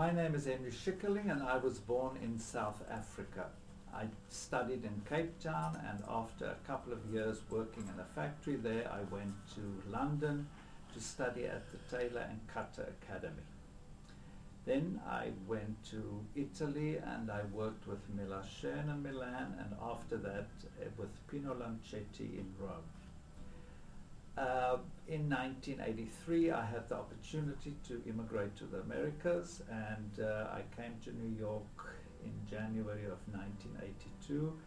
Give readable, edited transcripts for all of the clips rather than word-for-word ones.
My name is Henry and I was born in South Africa. I studied in Cape Town, and after a couple of years working in a factory there, I went to London to study at the Tailor and Couture Academy. Then I went to Italy and I worked with Marion in Milan, and after that with Pino Lancetti in Rome. In 1983 I had the opportunity to immigrate to the Americas, and I came to New York in January of 1982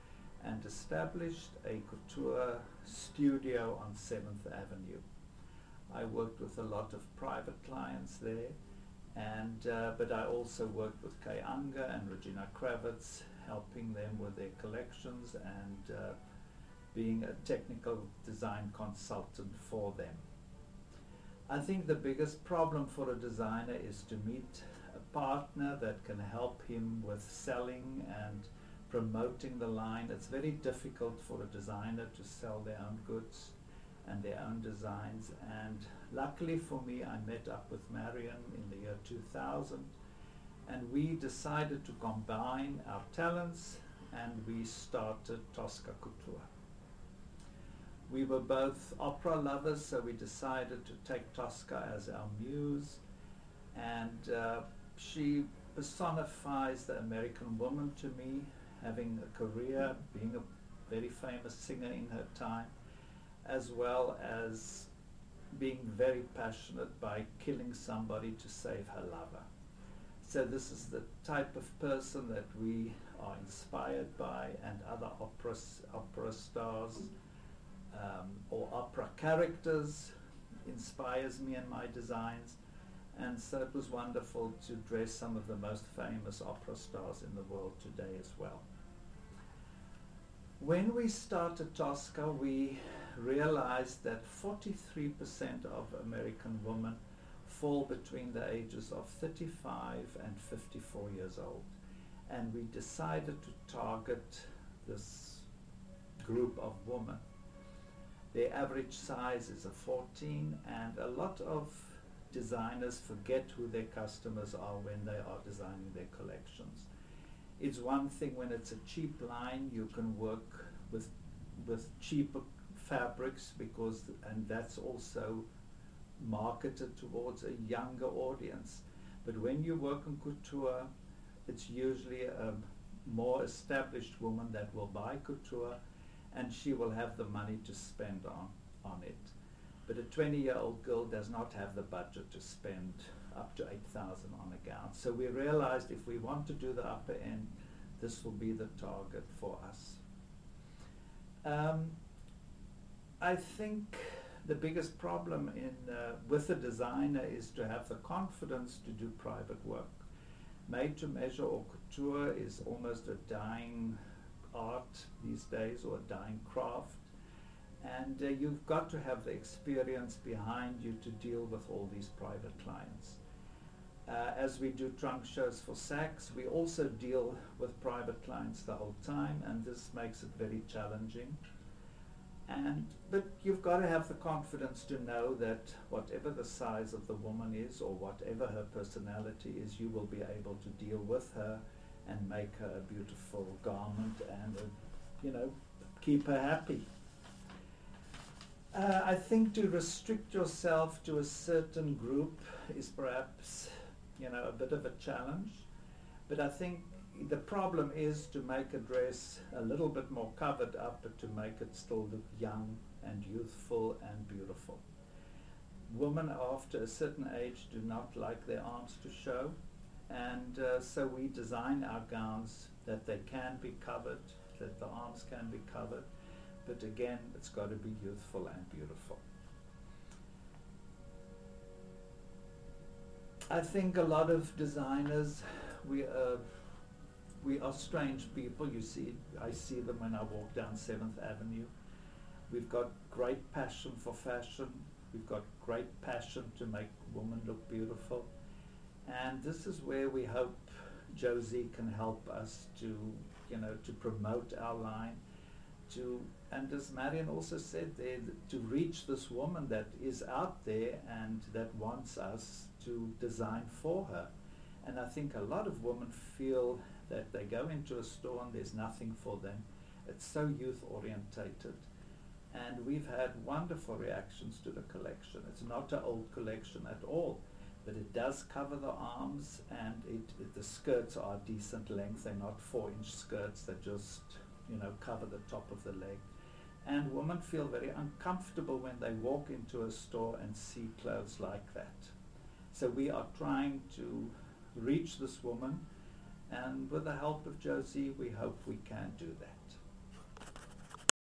and established a couture studio on 7th Avenue. I worked with a lot of private clients there, and but I also worked with Kay Unger and Regina Kravitz, helping them with their collections and being a technical design consultant for them. I think the biggest problem for a designer is to meet a partner that can help him with selling and promoting the line. It's very difficult for a designer to sell their own goods and their own designs, and luckily for me I met up with Marion in the year 2000, and we decided to combine our talents and we started Tosca Couture. We were both opera lovers, so we decided to take Tosca as our muse, and she personifies the American woman to me, having a career, being a very famous singer in her time, as well as being very passionate by killing somebody to save her lover. So this is the type of person that we are inspired by, and other opera stars or opera characters inspires me in my designs, and so it was wonderful to dress some of the most famous opera stars in the world today as well. When we started Tosca, we realized that 43% of American women fall between the ages of 35 and 54 years old, and we decided to target this group of women. Their average size is a 14, and a lot of designers forget who their customers are when they are designing their collections. It's one thing when it's a cheap line, you can work with cheaper fabrics, and that's also marketed towards a younger audience. But when you work in couture, it's usually a more established woman that will buy couture, and she will have the money to spend on it. But a 20-year-old girl does not have the budget to spend up to $8,000 on a gown. So we realized if we want to do the upper end, this will be the target for us. I think the biggest problem with a designer is to have the confidence to do private work. Made to measure or couture is almost a dying art these days, or a dying craft, and you've got to have the experience behind you to deal with all these private clients. As we do trunk shows for Saks, we also deal with private clients the whole time, and this makes it very challenging. But you've got to have the confidence to know that whatever the size of the woman is, or whatever her personality is, you will be able to deal with her and make her a beautiful garment and keep her happy. I think to restrict yourself to a certain group is perhaps a bit of a challenge, but I think the problem is to make a dress a little bit more covered up, but to make it still look young and youthful and beautiful. Women after a certain age do not like their arms to show, and so we design our gowns that they can be covered, that the arms can be covered, but again, it's got to be youthful and beautiful. I think a lot of designers, we are strange people. I see them when I walk down 7th Avenue. We've got great passion for fashion. We've got great passion to make women look beautiful. And this is where we hope Josie can help us to promote our line, and as Marion also said there, to reach this woman that is out there and that wants us to design for her. And I think a lot of women feel that they go into a store and there's nothing for them. It's so youth orientated. And we've had wonderful reactions to the collection. It's not an old collection at all, but it does cover the arms, and the skirts are decent length. They're not 4-inch skirts that just, cover the top of the leg. And women feel very uncomfortable when they walk into a store and see clothes like that. So we are trying to reach this woman, and with the help of Josie, we hope we can do that.